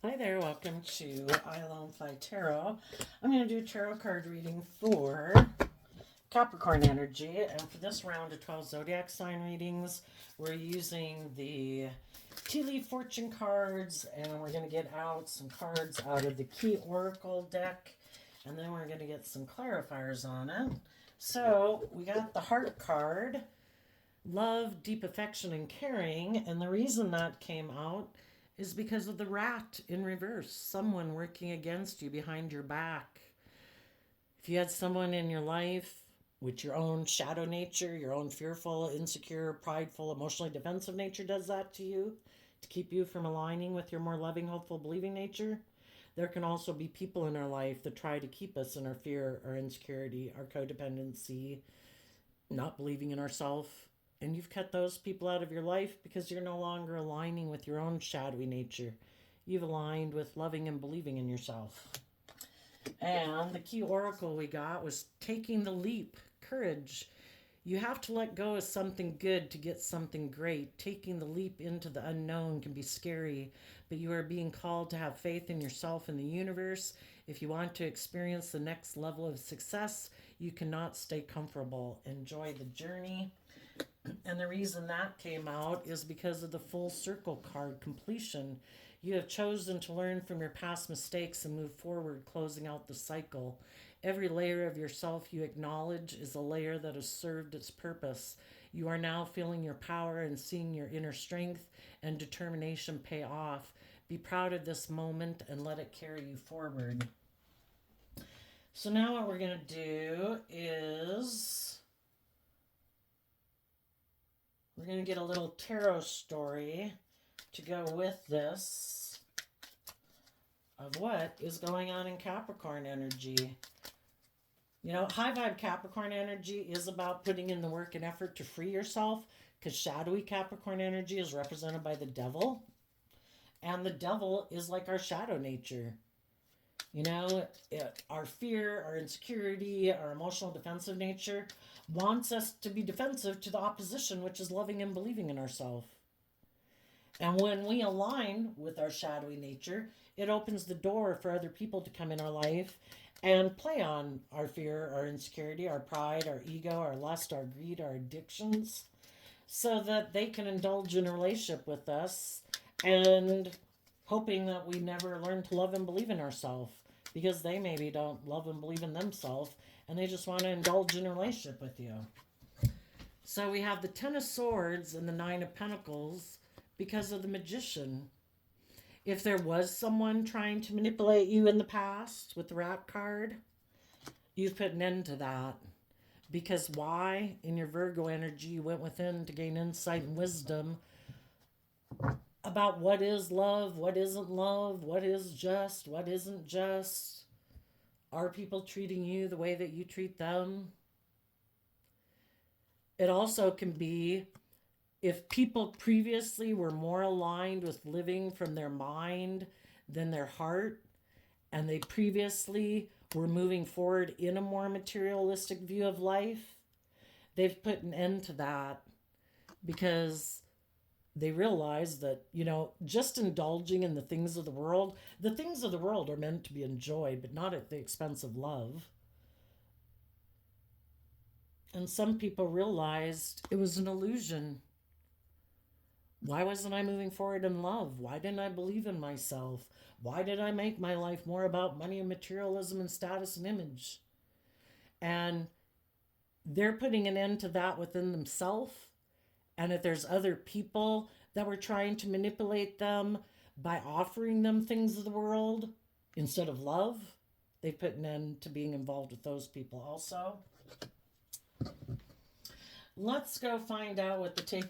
Hi there, welcome to I Alone Fly Tarot. I'm going to do a tarot card reading for Capricorn energy, and for this round of 12 zodiac sign readings, we're using the tea leaf fortune cards, and we're going to get out some cards out of the key oracle deck, and then we're going to get some clarifiers on it. So we got the heart card, love, deep affection, and caring, and the reason that came out is because of the rat in reverse, someone working against you behind your back. If you had someone in your life with your own shadow nature, your own fearful, insecure, prideful, emotionally defensive nature does that to you to keep you from aligning with your more loving, hopeful, believing nature, there can also be people in our life that try to keep us in our fear, our insecurity, our codependency, not believing in ourselves. And you've cut those people out of your life because you're no longer aligning with your own shadowy nature. You've aligned with loving and believing in yourself. And the key oracle we got was taking the leap, courage. You have to let go of something good to get something great. Taking the leap into the unknown can be scary, but you are being called to have faith in yourself and the universe. If you want to experience the next level of success, you cannot stay comfortable. Enjoy the journey. And the reason that came out is because of the full circle card, completion. You have chosen to learn from your past mistakes and move forward, closing out the cycle. Every layer of yourself you acknowledge is a layer that has served its purpose. You are now feeling your power and seeing your inner strength and determination pay off. Be proud of this moment and let it carry you forward. So now what we're going to do is we're going to get a little tarot story to go with this of what is going on in Capricorn energy. You know, high vibe Capricorn energy is about putting in the work and effort to free yourself, because shadowy Capricorn energy is represented by the devil. And the devil is like our shadow nature. You know, our fear, our insecurity, our emotional defensive nature wants us to be defensive to the opposition, which is loving and believing in ourselves. And when we align with our shadowy nature, it opens the door for other people to come in our life and play on our fear, our insecurity, our pride, our ego, our lust, our greed, our addictions, so that they can indulge in a relationship with us and hoping that we never learn to love and believe in ourselves, because they maybe don't love and believe in themselves and they just want to indulge in a relationship with you. So we have the Ten of Swords and the Nine of Pentacles because of the Magician. If there was someone trying to manipulate you in the past with the Rat card, you've put an end to that. Because why? In your Virgo energy, you went within to gain insight and wisdom about what is love, what isn't love, what is just, what isn't just. Are people treating you the way that you treat them? It also can be if people previously were more aligned with living from their mind than their heart, and they previously were moving forward in a more materialistic view of life, they've put an end to that because they realize that, you know, just indulging in the things of the world are meant to be enjoyed, but not at the expense of love. And some people realized it was an illusion. Why wasn't I moving forward in love? Why didn't I believe in myself? Why did I make my life more about money and materialism and status and image? And they're putting an end to that within themselves. And if there's other people that were trying to manipulate them by offering them things of the world instead of love, they put an end to being involved with those people also. Let's go find out what the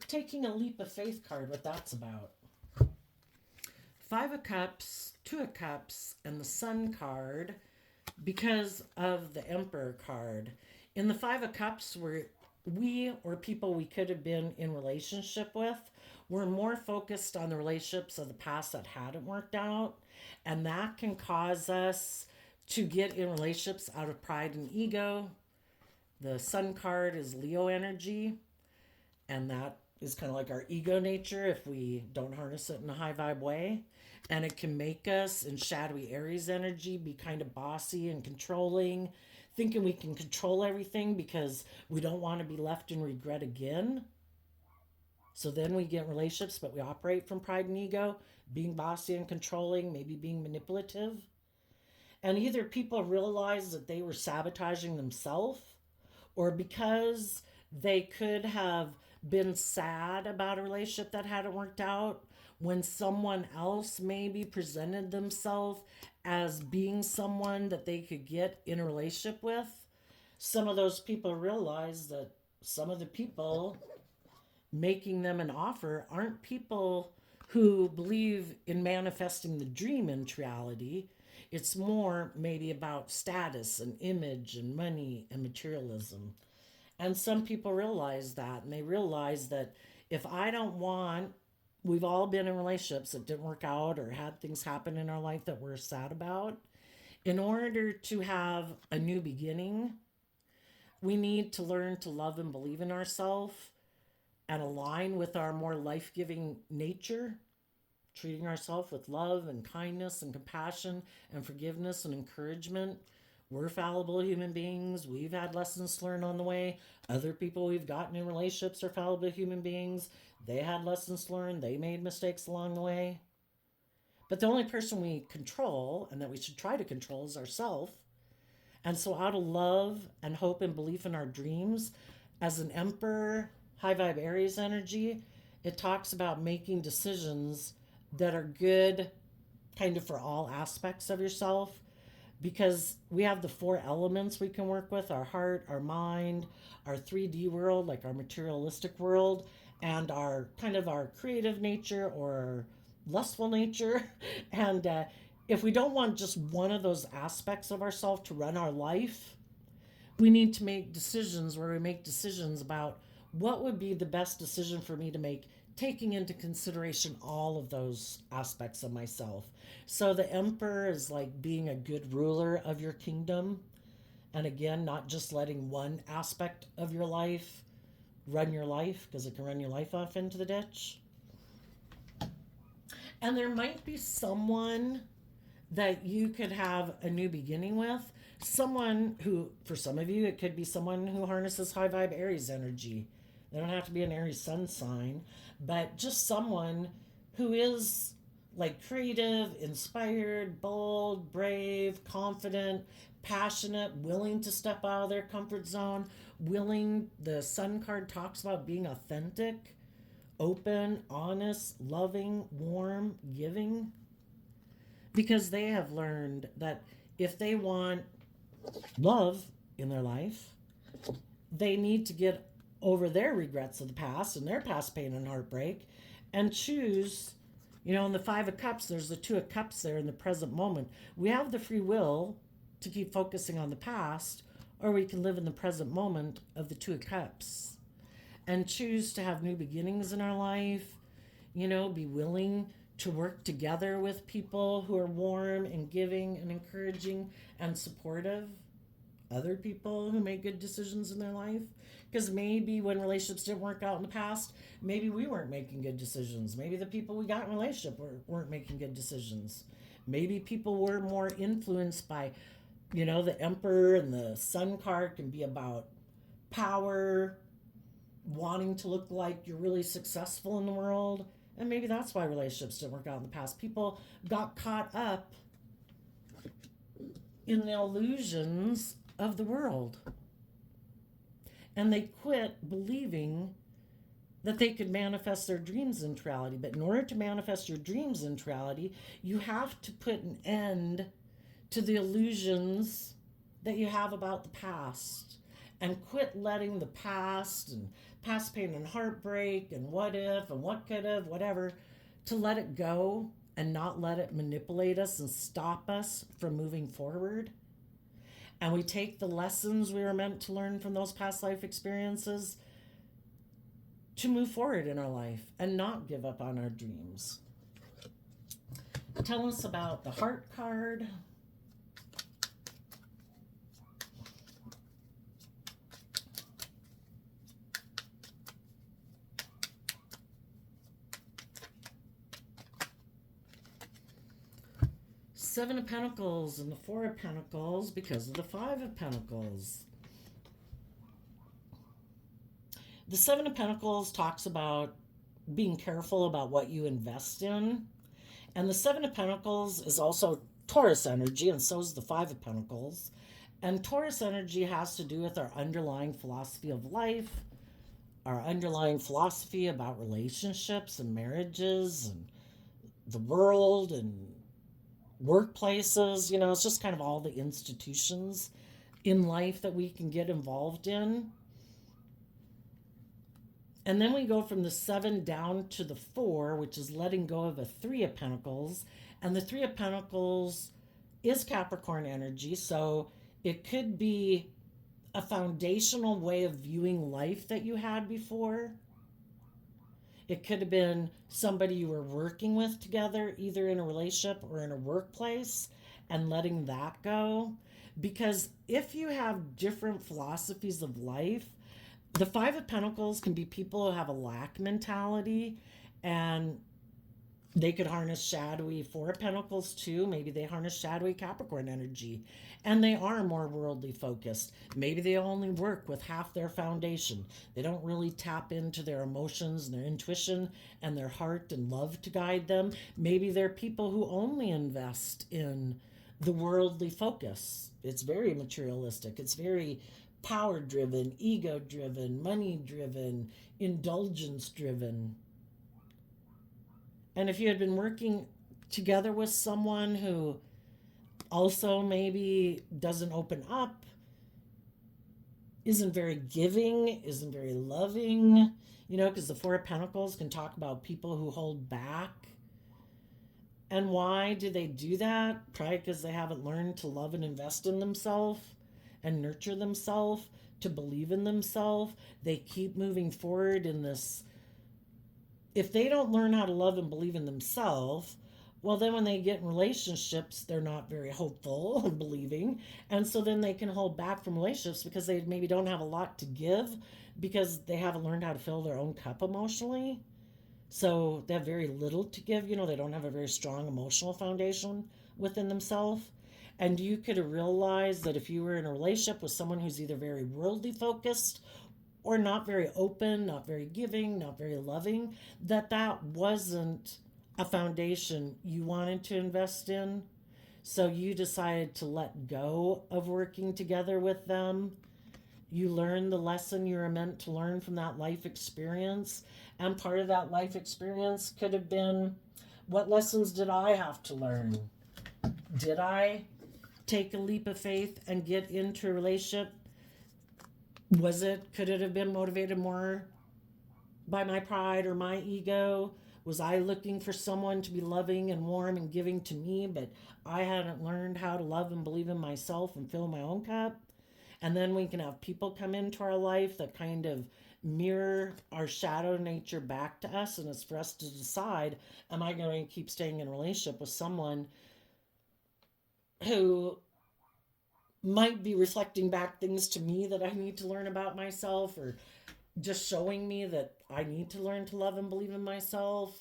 taking a leap of faith card, what that's about. Five of Cups, Two of Cups, and the Sun card because of the Emperor card. In the Five of Cups, we or people we could have been in relationship with were more focused on the relationships of the past that hadn't worked out, and that can cause us to get in relationships out of pride and ego. The Sun card is Leo energy, and that is kind of like our ego nature if we don't harness it in a high vibe way. And it can make us in shadowy Aries energy be kind of bossy and controlling, thinking we can control everything because we don't want to be left in regret again. So then we get relationships, but we operate from pride and ego, being bossy and controlling, maybe being manipulative. And either people realize that they were sabotaging themselves, or because they could have been sad about a relationship that hadn't worked out, when someone else maybe presented themselves as being someone that they could get in a relationship with, some of those people realize that some of the people making them an offer aren't people who believe in manifesting the dream into reality. It's more maybe about status and image and money and materialism. And some people realize that, and they realize that if I don't want, we've all been in relationships that didn't work out or had things happen in our life that we're sad about. In order to have a new beginning, we need to learn to love and believe in ourselves and align with our more life giving nature, treating ourselves with love and kindness and compassion and forgiveness and encouragement. We're fallible human beings. We've had lessons to learn on the way. Other people we've gotten in relationships are fallible human beings. They had lessons to learn. They made mistakes along the way. But the only person we control and that we should try to control is ourselves. And so out of love and hope and belief in our dreams, as an Emperor, high vibe Aries energy, it talks about making decisions that are good kind of for all aspects of yourself, because we have the four elements we can work with: our heart, our mind, our 3D world, like our materialistic world, and our kind of our creative nature or lustful nature. And if we don't want just one of those aspects of ourselves to run our life, we need to make decisions where we make decisions about what would be the best decision for me to make, taking into consideration all of those aspects of myself. So the Emperor is like being a good ruler of your kingdom. And again, not just letting one aspect of your life run your life, because it can run your life off into the ditch. And there might be someone that you could have a new beginning with. Someone who, for some of you, it could be someone who harnesses high vibe Aries energy. They don't have to be an Aries sun sign, but just someone who is like creative, inspired, bold, brave, confident, passionate, willing to step out of their comfort zone, the sun card talks about being authentic, open, honest, loving, warm, giving, because they have learned that if they want love in their life, they need to get over their regrets of the past and their past pain and heartbreak and choose. In the Five of Cups, there's the Two of Cups there in the present moment. We have the free will to keep focusing on the past, or we can live in the present moment of the Two of Cups and choose to have new beginnings in our life, be willing to work together with people who are warm and giving and encouraging and supportive, other people who make good decisions in their life. Because maybe when relationships didn't work out in the past, maybe we weren't making good decisions. Maybe the people we got in relationship weren't making good decisions. Maybe people were more influenced by, the Emperor and the Sun card can be about power, wanting to look like you're really successful in the world. And maybe that's why relationships didn't work out in the past. People got caught up in the illusions of the world. And they quit believing that they could manifest their dreams into reality. But in order to manifest your dreams into reality, you have to put an end to the illusions that you have about the past, and quit letting the past and past pain and heartbreak and what if and what could have, whatever, to let it go and not let it manipulate us and stop us from moving forward. And we take the lessons we were meant to learn from those past life experiences to move forward in our life and not give up on our dreams. Tell us about the Heart card. Seven of Pentacles and the Four of Pentacles because of the Five of Pentacles. The Seven of Pentacles talks about being careful about what you invest in. And the Seven of Pentacles is also Taurus energy, and so is the Five of Pentacles. And Taurus energy has to do with our underlying philosophy of life, our underlying philosophy about relationships and marriages and the world and workplaces. It's just kind of all the institutions in life that we can get involved in. And then we go from the 7 down to the 4, which is letting go of a 3 of Pentacles. And the 3 of Pentacles is Capricorn energy, so it could be a foundational way of viewing life that you had before. It could have been somebody you were working with together, either in a relationship or in a workplace, and letting that go. Because if you have different philosophies of life, the 5 of Pentacles can be people who have a lack mentality, and they could harness shadowy 4 of Pentacles too. Maybe they harness shadowy Capricorn energy, and they are more worldly focused. Maybe they only work with half their foundation. They don't really tap into their emotions and their intuition and their heart and love to guide them. Maybe they're people who only invest in the worldly focus. It's very materialistic. It's very power driven, ego driven, money driven, indulgence driven. And if you had been working together with someone who also maybe doesn't open up, isn't very giving, isn't very loving, because the 4 of Pentacles can talk about people who hold back. And why do they do that? Probably because they haven't learned to love and invest in themselves and nurture themselves, to believe in themselves. They keep moving forward in this. If they don't learn how to love and believe in themselves, well, then when they get in relationships, they're not very hopeful and believing. And so then they can hold back from relationships because they maybe don't have a lot to give because they haven't learned how to fill their own cup emotionally. So they have very little to give. They don't have a very strong emotional foundation within themselves. And you could have realized that if you were in a relationship with someone who's either very worldly focused or not very open, not very giving, not very loving, that wasn't a foundation you wanted to invest in. So you decided to let go of working together with them. You learned the lesson you were meant to learn from that life experience. And part of that life experience could have been, what lessons did I have to learn? Did I take a leap of faith and get into a relationship? Could it have been motivated more by my pride or my ego? Was I looking for someone to be loving and warm and giving to me, but I hadn't learned how to love and believe in myself and fill my own cup? And then we can have people come into our life that kind of mirror our shadow nature back to us, and it's for us to decide, am I going to keep staying in a relationship with someone who might be reflecting back things to me that I need to learn about myself, or just showing me that I need to learn to love and believe in myself,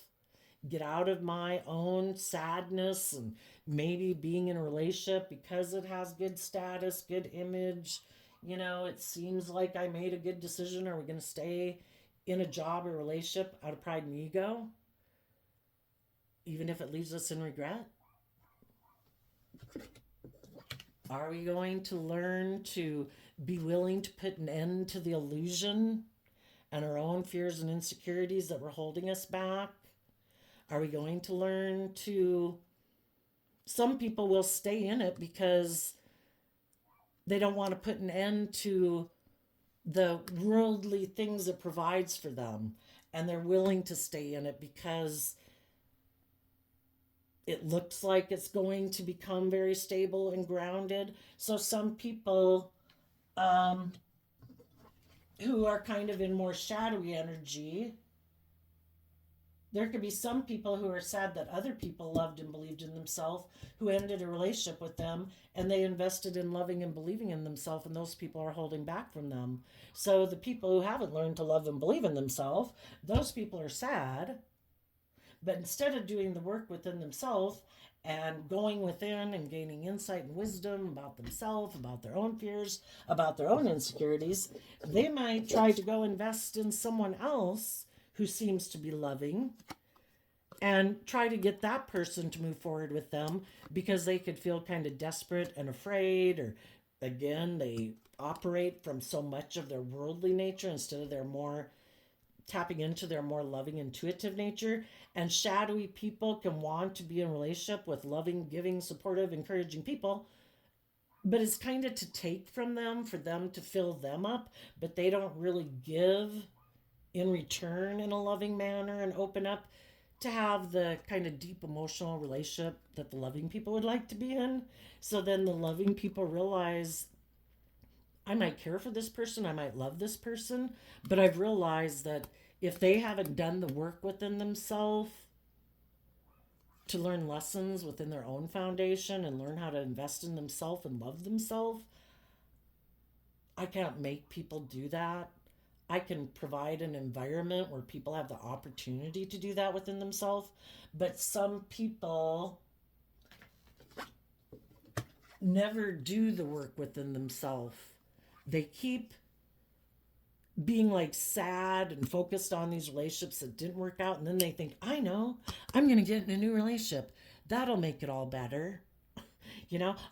get out of my own sadness and maybe being in a relationship because it has good status, good image. It seems like I made a good decision. Are we going to stay in a job or relationship out of pride and ego, even if it leaves us in regret? Are we going to learn to be willing to put an end to the illusion and our own fears and insecurities that were holding us back? Are we going to learn to... Some people will stay in it because they don't want to put an end to the worldly things it provides for them. And they're willing to stay in it because it looks like it's going to become very stable and grounded. So some people who are kind of in more shadowy energy, there could be some people who are sad that other people loved and believed in themselves, who ended a relationship with them, and they invested in loving and believing in themselves, and those people are holding back from them. So the people who haven't learned to love and believe in themselves, those people are sad. But instead of doing the work within themselves and going within and gaining insight and wisdom about themselves, about their own fears, about their own insecurities, they might try to go invest in someone else who seems to be loving and try to get that person to move forward with them because they could feel kind of desperate and afraid, or again, they operate from so much of their worldly nature instead of their more tapping into their more loving, intuitive nature. And shadowy people can want to be in a relationship with loving, giving, supportive, encouraging people, but it's kind of to take from them for them to fill them up, but they don't really give in return in a loving manner and open up to have the kind of deep emotional relationship that the loving people would like to be in. So then the loving people realize, I might care for this person, I might love this person, but I've realized that if they haven't done the work within themselves to learn lessons within their own foundation and learn how to invest in themselves and love themselves, I can't make people do that. I can provide an environment where people have the opportunity to do that within themselves, but some people never do the work within themselves. They keep being like sad and focused on these relationships that didn't work out, and then they think, I know, I'm going to get in a new relationship. That'll make it all better.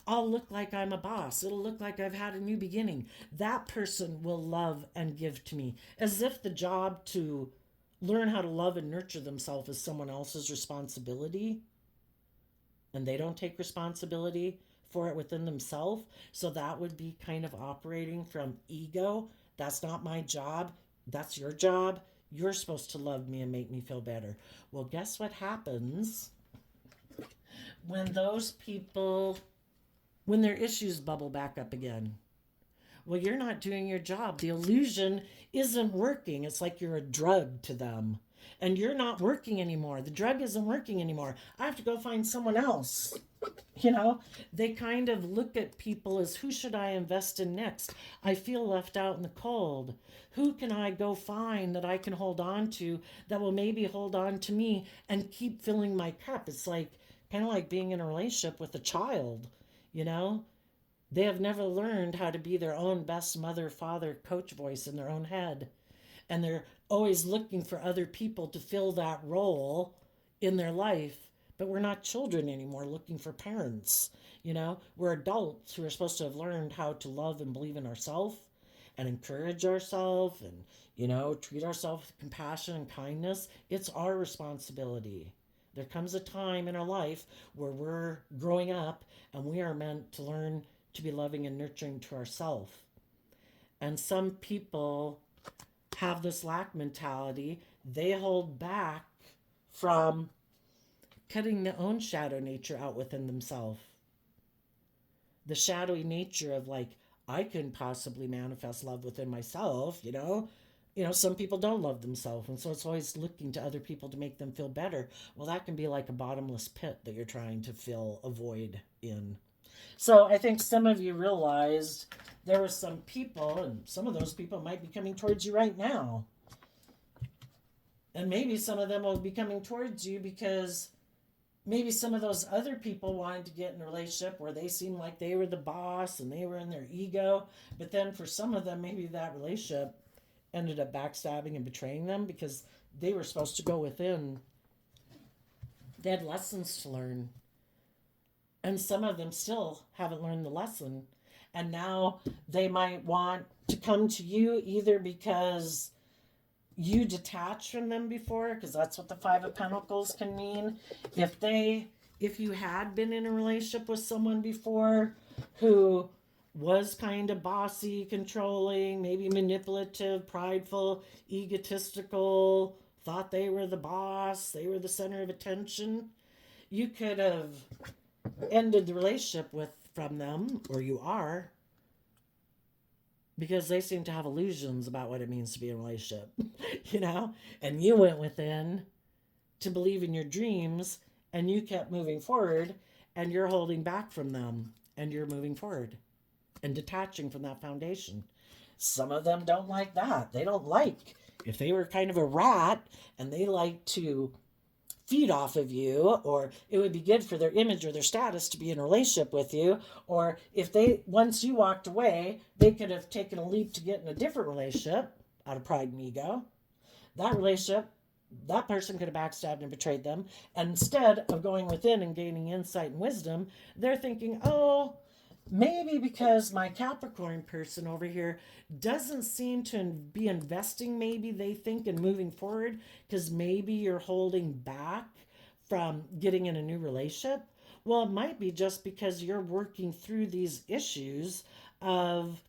I'll look like I'm a boss. It'll look like I've had a new beginning. That person will love and give to me, as if the job to learn how to love and nurture themselves is someone else's responsibility, and they don't take responsibility for it within themselves. So that would be kind of operating from ego. That's not my job. That's your job. You're supposed to love me and make me feel better. Well, guess what happens when those people, when their issues bubble back up again? Well, you're not doing your job. The illusion isn't working. It's like you're a drug to them. And you're not working anymore. The drug isn't working anymore. I have to go find someone else. They kind of look at people as, who should I invest in next? I feel left out in the cold. Who can I go find that I can hold on to that will maybe hold on to me and keep filling my cup? It's like kind of like being in a relationship with a child. They have never learned how to be their own best mother, father, coach voice in their own head. And they're always looking for other people to fill that role in their life. But we're not children anymore looking for parents. We're adults who are supposed to have learned how to love and believe in ourselves and encourage ourselves and, treat ourselves with compassion and kindness. It's our responsibility. There comes a time in our life where we're growing up and we are meant to learn to be loving and nurturing to ourselves. And some people have this lack mentality. They hold back from cutting their own shadow nature out within themselves. The shadowy nature of like, I couldn't possibly manifest love within myself, some people don't love themselves, and so it's always looking to other people to make them feel better. Well, that can be like a bottomless pit that you're trying to fill a void in. So I think some of you realized there were some people, and some of those people might be coming towards you right now. And maybe some of them will be coming towards you because maybe some of those other people wanted to get in a relationship where they seemed like they were the boss and they were in their ego. But then for some of them, maybe that relationship ended up backstabbing and betraying them because they were supposed to go within. They had lessons to learn. And some of them still haven't learned the lesson. And now they might want to come to you either because you detached from them before, because that's what the Five of Pentacles can mean. If you had been in a relationship with someone before who was kind of bossy, controlling, maybe manipulative, prideful, egotistical, thought they were the boss, they were the center of attention, you could have ended the relationship from them, or you are, because they seem to have illusions about what it means to be in a relationship, and you went within to believe in your dreams, and you kept moving forward, and you're holding back from them, and you're moving forward and detaching from that foundation. Some of them don't like that. They don't like, if they were kind of a rat and they like to feed off of you, or it would be good for their image or their status to be in a relationship with you. Or if they, once you walked away, they could have taken a leap to get in a different relationship out of pride and ego. That relationship, that person could have backstabbed and betrayed them. And instead of going within and gaining insight and wisdom, they're thinking, oh, maybe because my Capricorn person over here doesn't seem to be investing, maybe they think, in moving forward, because maybe you're holding back from getting in a new relationship. Well, it might be just because you're working through these issues of,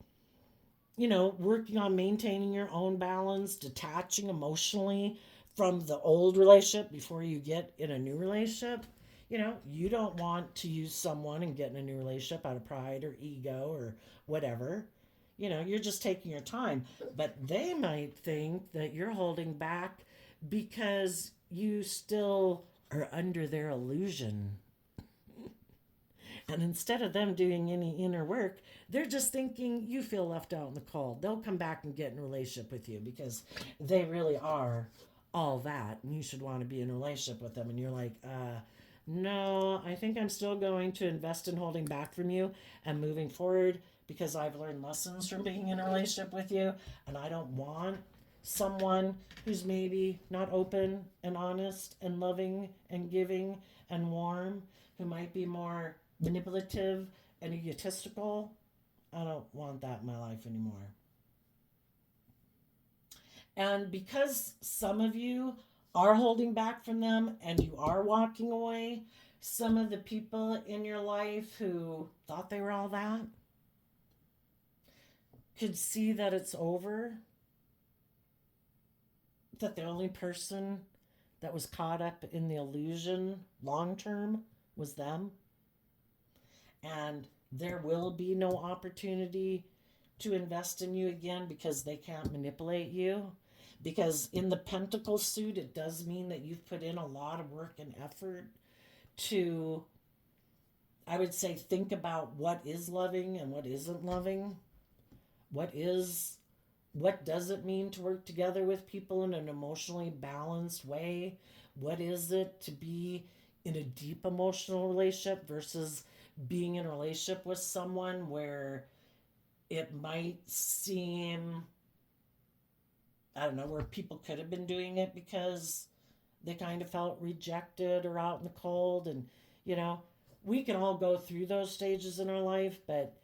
working on maintaining your own balance, detaching emotionally from the old relationship before you get in a new relationship. You don't want to use someone and get in a new relationship out of pride or ego or whatever. You're just taking your time. But they might think that you're holding back because you still are under their illusion. And instead of them doing any inner work, they're just thinking you feel left out in the cold. They'll come back and get in a relationship with you because they really are all that. And you should want to be in a relationship with them. And you're like, no, I think I'm still going to invest in holding back from you and moving forward because I've learned lessons from being in a relationship with you. And I don't want someone who's maybe not open and honest and loving and giving and warm, who might be more manipulative and egotistical. I don't want that in my life anymore. And because some of you are holding back from them and you are walking away, some of the people in your life who thought they were all that could see that it's over, that the only person that was caught up in the illusion long term was them. And there will be no opportunity to invest in you again because they can't manipulate you. Because in the Pentacle suit, it does mean that you've put in a lot of work and effort to, I would say, think about what is loving and what isn't loving. What does it mean to work together with people in an emotionally balanced way? What is it to be in a deep emotional relationship versus being in a relationship with someone where it might seem, I don't know, where people could have been doing it because they kind of felt rejected or out in the cold. And, we can all go through those stages in our life, but,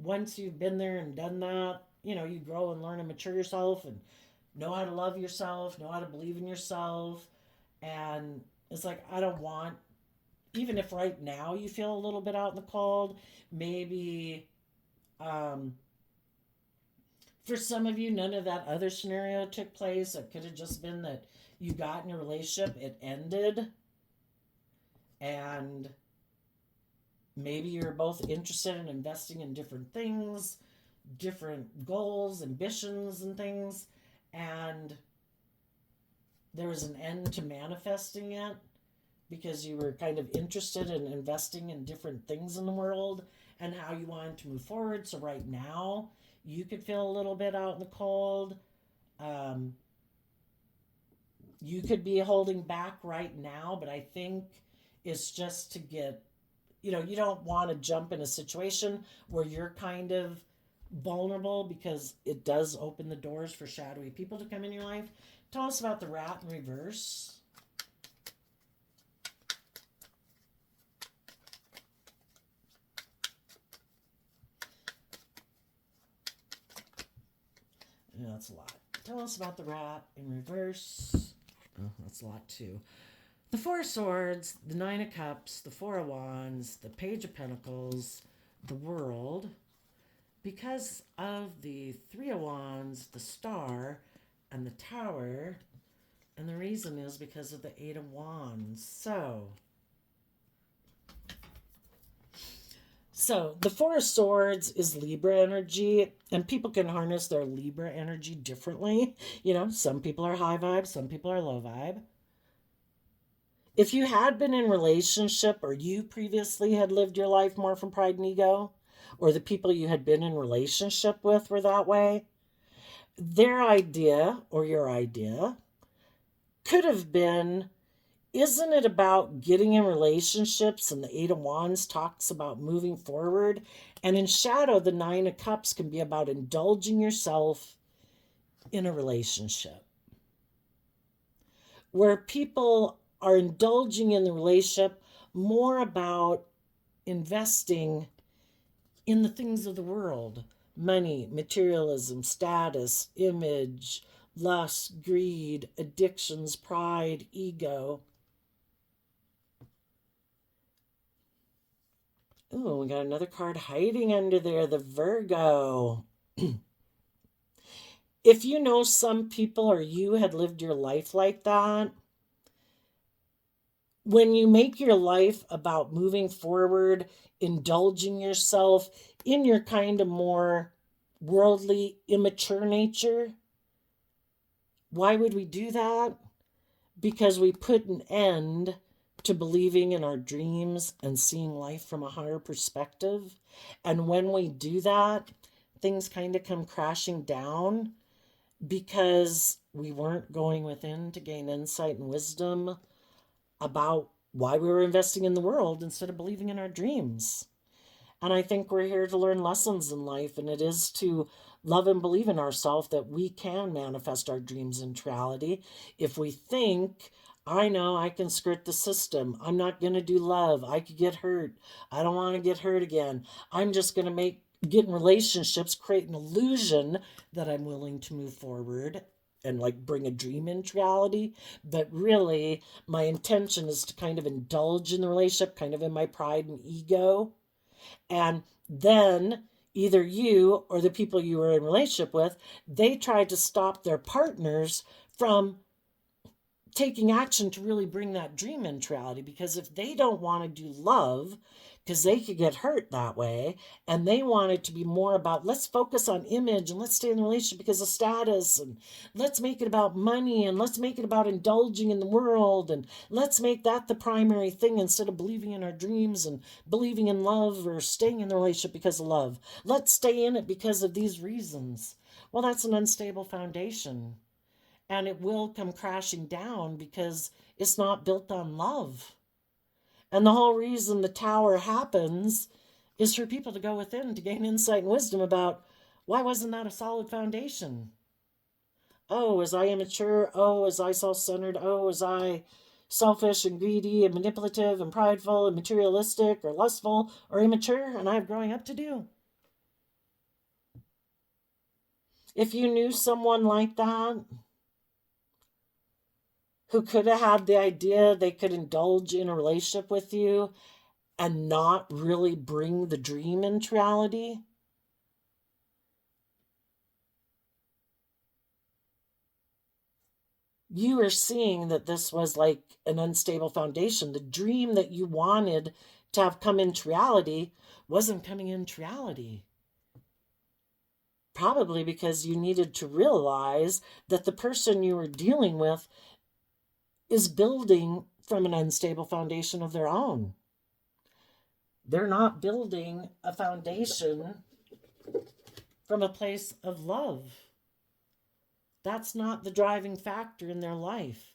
once you've been there and done that, you grow and learn and mature yourself and know how to love yourself, know how to believe in yourself. And it's like, I don't want, even if right now you feel a little bit out in the cold, maybe for some of you, none of that other scenario took place. It could have just been that you got in a relationship, it ended, and maybe you're both interested in investing in different things, different goals, ambitions, and things, and there was an end to manifesting it because you were kind of interested in investing in different things in the world and how you wanted to move forward. So right now, you could feel a little bit out in the cold. You could be holding back right now, but I think it's just to get, you don't want to jump in a situation where you're kind of vulnerable because it does open the doors for shadowy people to come in your life. Tell us about the rat in reverse. Yeah, that's a lot. Tell us about the rat in reverse. Oh, that's a lot too. The Four of Swords, the Nine of Cups, the Four of Wands, the Page of Pentacles, the World. Because of the Three of Wands, the Star, and the Tower. And the reason is because of the Eight of Wands. So the Four of Swords is Libra energy, and people can harness their Libra energy differently. Some people are high vibe, some people are low vibe. If you had been in relationship or you previously had lived your life more from pride and ego, or the people you had been in relationship with were that way, their idea or your idea could have been Isn't it about getting in relationships? And the Eight of Wands talks about moving forward. And in shadow, the Nine of Cups can be about indulging yourself in a relationship where people are indulging in the relationship more about investing in the things of the world: money, materialism, status, image, lust, greed, addictions, pride, ego. Oh, we got another card hiding under there, the Virgo. If you know some people or you had lived your life like that, when you make your life about moving forward, indulging yourself in your kind of more worldly, immature nature, why would we do that? Because we put an end to believing in our dreams and seeing life from a higher perspective. And when we do that, things kind of come crashing down because we weren't going within to gain insight and wisdom about why we were investing in the world instead of believing in our dreams. And I think we're here to learn lessons in life, and it is to love and believe in ourselves that we can manifest our dreams into reality. If we think, I know I can skirt the system, I'm not going to do love, I could get hurt, I don't want to get hurt again, I'm just going to get in relationships, create an illusion that I'm willing to move forward and like bring a dream into reality. But really, my intention is to kind of indulge in the relationship, kind of in my pride and ego, and then either you or the people you were in relationship with, they tried to stop their partners from taking action to really bring that dream into reality. Because if they don't want to do love, because they could get hurt that way, and they want it to be more about let's focus on image and let's stay in the relationship because of status, and let's make it about money, and let's make it about indulging in the world, and let's make that the primary thing instead of believing in our dreams and believing in love or staying in the relationship because of love. Let's stay in it because of these reasons. Well, that's an unstable foundation, and it will come crashing down because it's not built on love. And the whole reason the tower happens is for people to go within to gain insight and wisdom about why wasn't that a solid foundation? Oh, was I immature? Oh, was I self centered? Oh, was I selfish and greedy and manipulative and prideful and materialistic or lustful or immature? And I have growing up to do. If you knew someone like that, who could have had the idea they could indulge in a relationship with you and not really bring the dream into reality, you are seeing that this was like an unstable foundation. The dream that you wanted to have come into reality wasn't coming into reality. Probably because you needed to realize that the person you were dealing with is building from an unstable foundation of their own. They're not building a foundation from a place of love. That's not the driving factor in their life.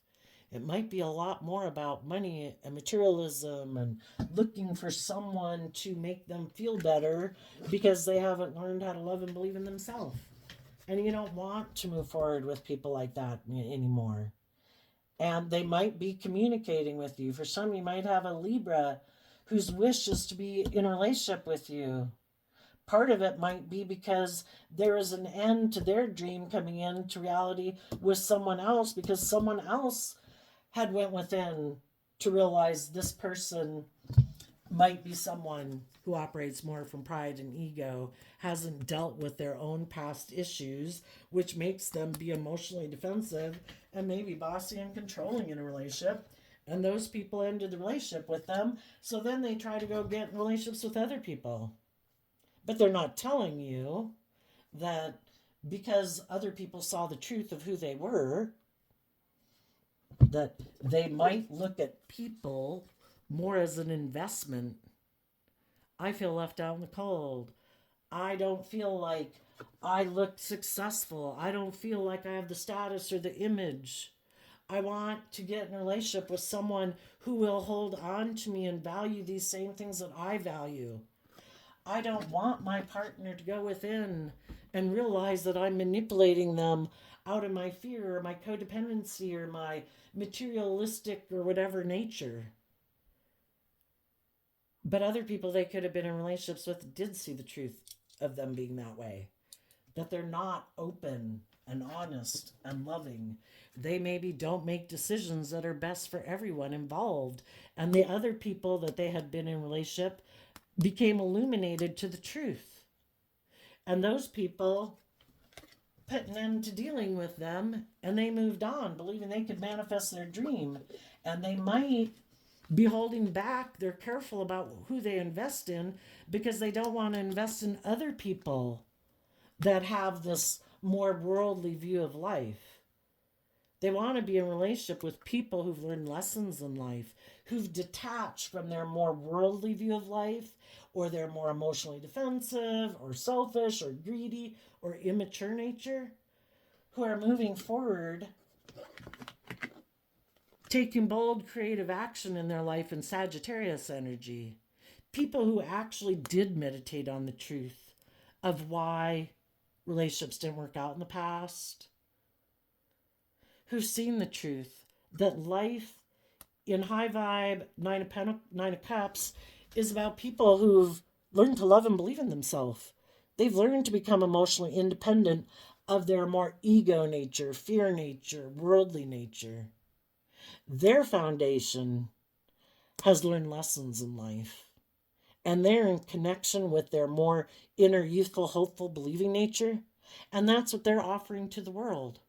It might be a lot more about money and materialism and looking for someone to make them feel better because they haven't learned how to love and believe in themselves. And you don't want to move forward with people like that anymore. And they might be communicating with you. For some, you might have a Libra whose wish is to be in a relationship with you. Part of it might be because there is an end to their dream coming into reality with someone else, because someone else had went within to realize this person might be someone who operates more from pride and ego, hasn't dealt with their own past issues, which makes them be emotionally defensive and maybe bossy and controlling in a relationship. And those people ended the relationship with them, so then they try to go get in relationships with other people. But they're not telling you that because other people saw the truth of who they were, that they might look at people more as an investment. I feel left out in the cold. I don't feel like I look successful. I don't feel like I have the status or the image. I want to get in a relationship with someone who will hold on to me and value these same things that I value. I don't want my partner to go within and realize that I'm manipulating them out of my fear or my codependency or my materialistic or whatever nature. But other people they could have been in relationships with did see the truth of them being that way. That they're not open and honest and loving. They maybe don't make decisions that are best for everyone involved. And the other people that they had been in relationship became illuminated to the truth. And those people put an end to dealing with them and they moved on, believing they could manifest their dream. And they might be holding back. They're careful about who they invest in because they don't want to invest in other people that have this more worldly view of life. They want to be in a relationship with people who've learned lessons in life, who've detached from their more worldly view of life, or their more emotionally defensive, or selfish, or greedy, or immature nature, who are moving forward, taking bold creative action in their life in Sagittarius energy. People who actually did meditate on the truth of why relationships didn't work out in the past, who've seen the truth that life in high vibe nine of cups is about people who've learned to love and believe in themselves. They've learned to become emotionally independent of their more ego nature, fear nature, worldly nature. Their foundation has learned lessons in life, and they're in connection with their more inner, youthful, hopeful, believing nature, and that's what they're offering to the world.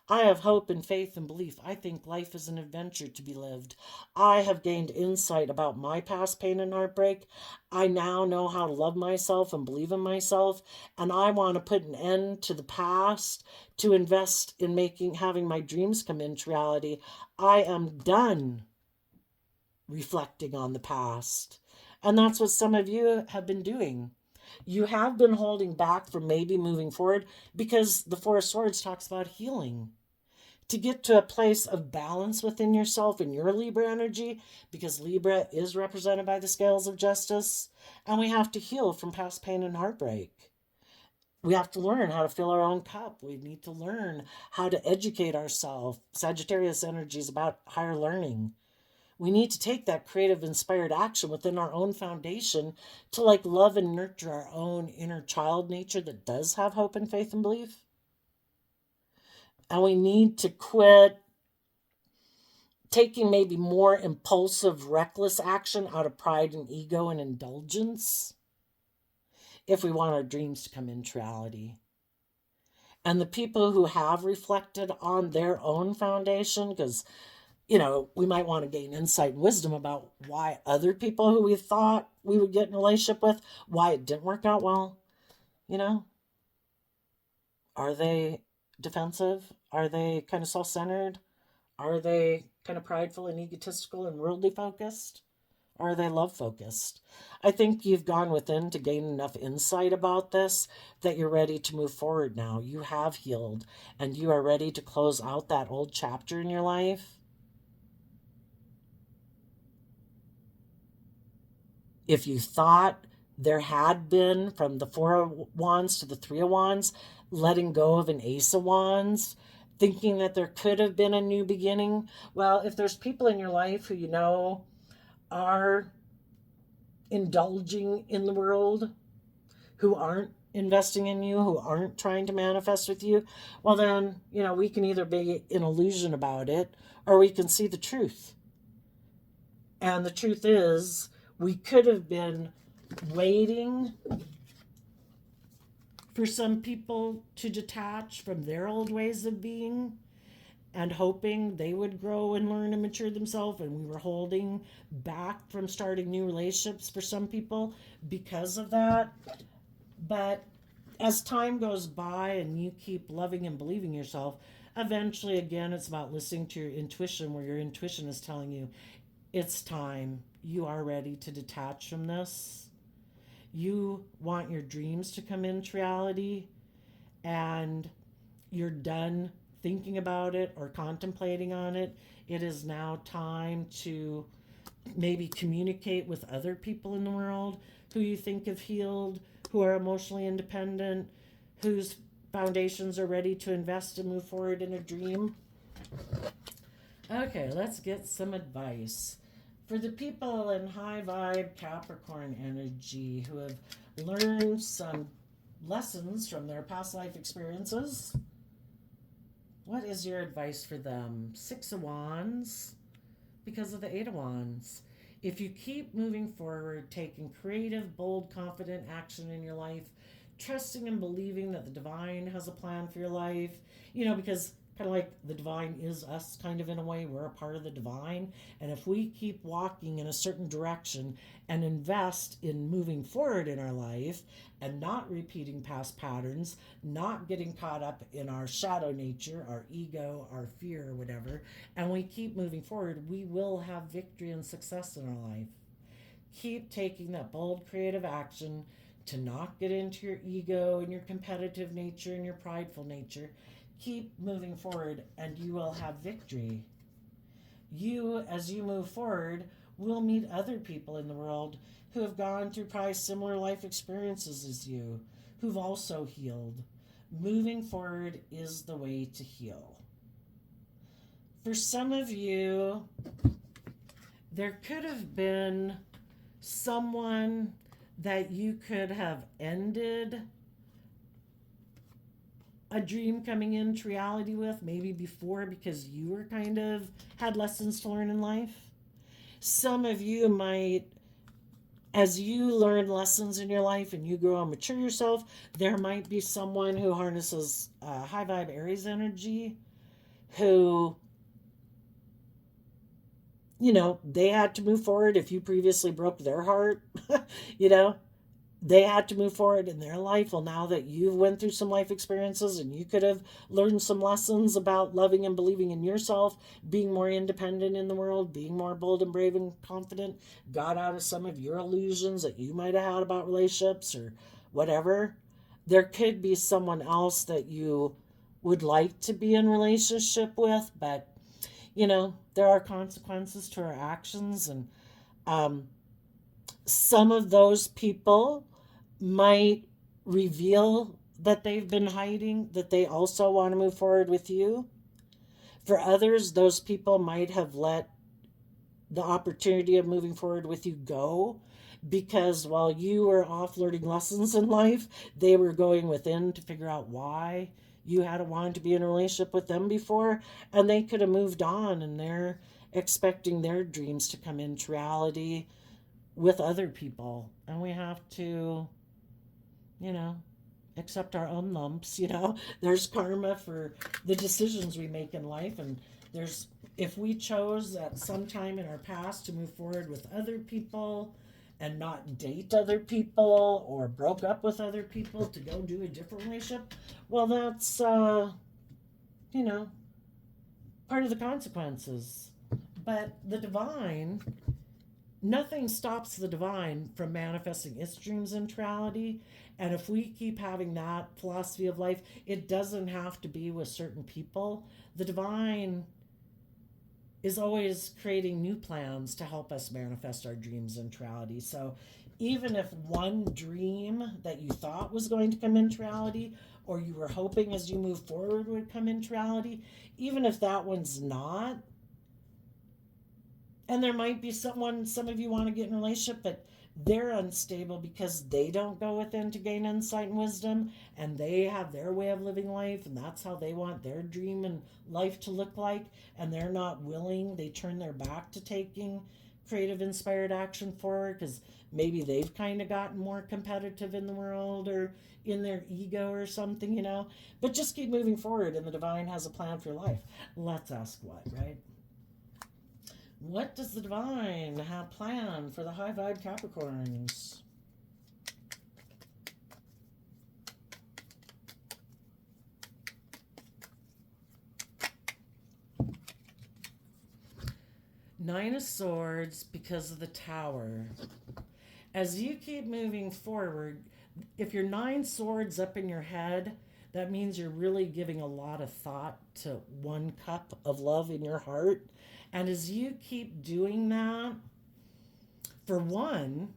I have hope and faith and belief. I think life is an adventure to be lived. I have gained insight about my past pain and heartbreak. I now know how to love myself and believe in myself, and I want to put an end to the past to invest in having my dreams come into reality. I am done reflecting on the past. And that's what some of you have been doing. You have been holding back from maybe moving forward because the Four of Swords talks about healing. To get to a place of balance within yourself and your Libra energy, because Libra is represented by the scales of justice, and we have to heal from past pain and heartbreak. We have to learn how to fill our own cup. We need to learn how to educate ourselves. Sagittarius energy is about higher learning. We need to take that creative, inspired action within our own foundation to love and nurture our own inner child nature that does have hope and faith and belief. And we need to quit taking maybe more impulsive, reckless action out of pride and ego and indulgence if we want our dreams to come into reality. And the people who have reflected on their own foundation, because we might want to gain insight and wisdom about why other people who we thought we would get in a relationship with, why it didn't work out well. Are they defensive? Are they kind of self-centered? Are they kind of prideful and egotistical and worldly focused? Or are they love focused? I think you've gone within to gain enough insight about this that you're ready to move forward now. You have healed and you are ready to close out that old chapter in your life. If you thought there had been, from the Four of Wands to the Three of Wands, letting go of an Ace of Wands, thinking that there could have been a new beginning. Well, if there's people in your life who are indulging in the world, who aren't investing in you, who aren't trying to manifest with you, well then, we can either be in illusion about it or we can see the truth. And the truth is, we could have been waiting for some people to detach from their old ways of being and hoping they would grow and learn and mature themselves, and we were holding back from starting new relationships for some people because of that. But as time goes by and you keep loving and believing yourself, eventually, again, it's about listening to your intuition, where your intuition is telling you it's time. You are ready to detach from this. You want your dreams to come into reality, and you're done thinking about it or contemplating on it, it is now time to maybe communicate with other people in the world who you think have healed, who are emotionally independent, whose foundations are ready to invest and move forward in a dream. Okay, let's get some advice. For the people in high vibe Capricorn energy who have learned some lessons from their past life experiences, what is your advice for them? Six of Wands, because of the Eight of Wands. If you keep moving forward, taking creative, bold, confident action in your life, trusting and believing that the divine has a plan for your life, because kind of like the divine is us, kind of in a way, we're a part of the divine. And if we keep walking in a certain direction and invest in moving forward in our life and not repeating past patterns, not getting caught up in our shadow nature, our ego, our fear, or whatever, and we keep moving forward, we will have victory and success in our life. Keep taking that bold, creative action to not get into your ego and your competitive nature and your prideful nature. Keep moving forward and you will have victory. You, as you move forward, will meet other people in the world who have gone through probably similar life experiences as you, who've also healed. Moving forward is the way to heal. For some of you, there could have been someone that you could have ended a dream coming into reality with, maybe before, because you were kind of had lessons to learn in life. Some of you might, as you learn lessons in your life and you grow and mature yourself, there might be someone who harnesses high vibe Aries energy who, they had to move forward. If you previously broke their heart, they had to move forward in their life. Well, now that you've went through some life experiences and you could have learned some lessons about loving and believing in yourself, being more independent in the world, being more bold and brave and confident, got out of some of your illusions that you might have had about relationships or whatever. There could be someone else that you would like to be in relationship with, but there are consequences to our actions, and some of those people might reveal that they've been hiding, that they also want to move forward with you. For others, those people might have let the opportunity of moving forward with you go because while you were off learning lessons in life, they were going within to figure out why you hadn't wanted to be in a relationship with them before, and they could have moved on and they're expecting their dreams to come into reality with other people. And we have to accept our own lumps. There's karma for the decisions we make in life, and if we chose at some time in our past to move forward with other people and not date other people, or broke up with other people to go do a different relationship, well, that's part of the consequences. But the divine, nothing stops the divine from manifesting its dreams into reality. And if we keep having that philosophy of life, it doesn't have to be with certain people. The divine is always creating new plans to help us manifest our dreams into reality. So even if one dream that you thought was going to come into reality, or you were hoping as you move forward would come into reality, even if that one's not, and there might be some of you want to get in a relationship, but they're unstable because they don't go within to gain insight and wisdom, and they have their way of living life, and that's how they want their dream and life to look like, and they're not willing, they turn their back to taking creative, inspired action forward because maybe they've kind of gotten more competitive in the world or in their ego or something, But just keep moving forward, and the divine has a plan for your life. Let's ask what, right? What does the divine have planned for the high vibe Capricorns? Nine of Swords because of the Tower. As you keep moving forward, if you're 9 swords up in your head, That means you're really giving a lot of thought to one cup of love in your heart. And as you keep doing that, for one,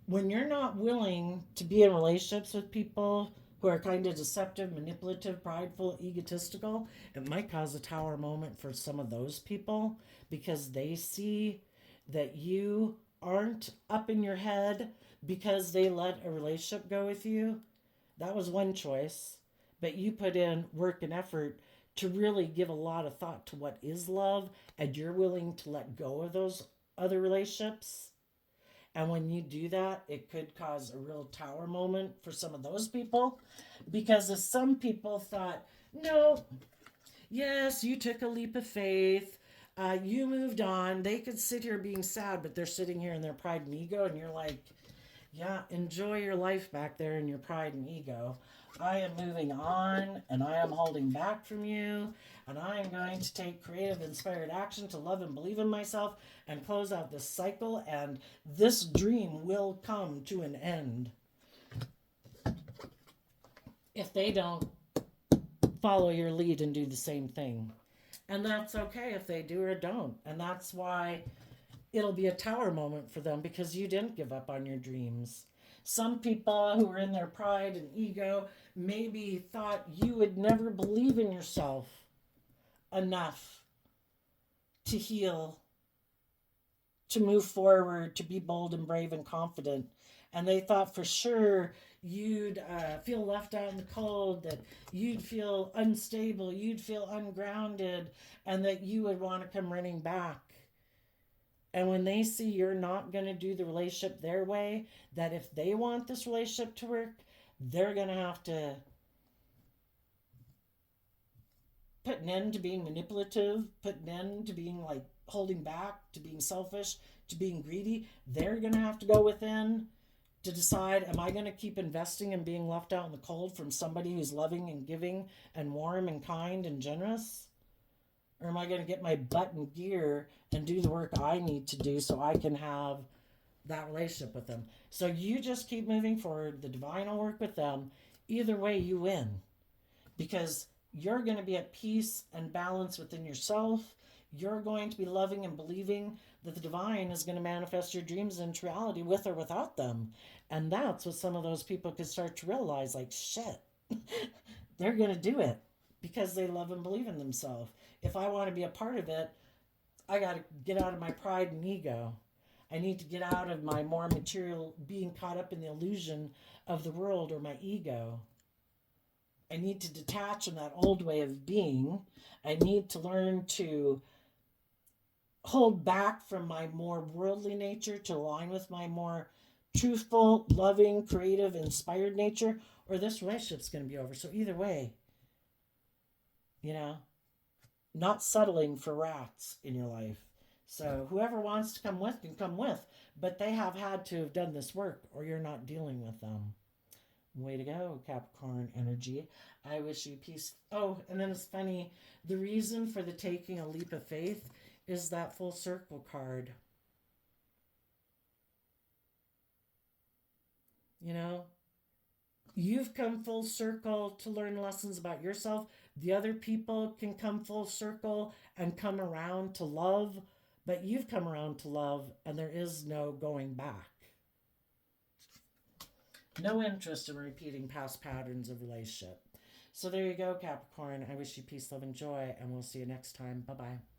when you're not willing to be in relationships with people who are kind of deceptive, manipulative, prideful, egotistical, it might cause a tower moment for some of those people because they see that you aren't up in your head because they let a relationship go with you. That was one choice. But you put in work and effort to really give a lot of thought to what is love, and you're willing to let go of those other relationships. And when you do that, it could cause a real tower moment for some of those people. Because if some people thought, no, yes, you took a leap of faith, you moved on, they could sit here being sad, but they're sitting here in their pride and ego, and you're like, yeah, enjoy your life back there in your pride and ego. I am moving on and I am holding back from you. And I am going to take creative, inspired action to love and believe in myself and close out this cycle. And this dream will come to an end if they don't follow your lead and do the same thing. And that's okay if they do or don't. And that's why it'll be a tower moment for them because you didn't give up on your dreams. Some people who are in their pride and ego maybe thought you would never believe in yourself enough to heal, to move forward, to be bold and brave and confident. And they thought for sure you'd feel left out in the cold, that you'd feel unstable, you'd feel ungrounded, and that you would want to come running back. And when they see you're not going to do the relationship their way, that if they want this relationship to work, they're going to have to put an end to being manipulative, put an end to being like holding back, to being selfish, to being greedy. They're going to have to go within to decide, am I going to keep investing in being left out in the cold from somebody who's loving and giving and warm and kind and generous? Or am I going to get my butt in gear and do the work I need to do so I can have that relationship with them? So you just keep moving forward. The divine will work with them. Either way, you win. Because you're going to be at peace and balance within yourself. You're going to be loving and believing that the divine is going to manifest your dreams into reality with or without them. And that's what some of those people could start to realize, like, shit, they're going to do it because they love and believe in themselves. If I want to be a part of it, I got to get out of my pride and ego. I need to get out of my more material, being caught up in the illusion of the world or my ego. I need to detach from that old way of being. I need to learn to hold back from my more worldly nature to align with my more truthful, loving, creative, inspired nature, or this relationship's going to be over. So either way, not settling for rats in your life. So whoever wants to come with can come with, but they have had to have done this work or you're not dealing with them. Way to go, Capricorn energy. I wish you peace. Oh, and then it's funny. The reason for the taking a leap of faith is that full circle card. You've come full circle to learn lessons about yourself. The other people can come full circle and come around to love, but you've come around to love and there is no going back. No interest in repeating past patterns of relationship. So there you go, Capricorn. I wish you peace, love, and joy, and we'll see you next time. Bye-bye.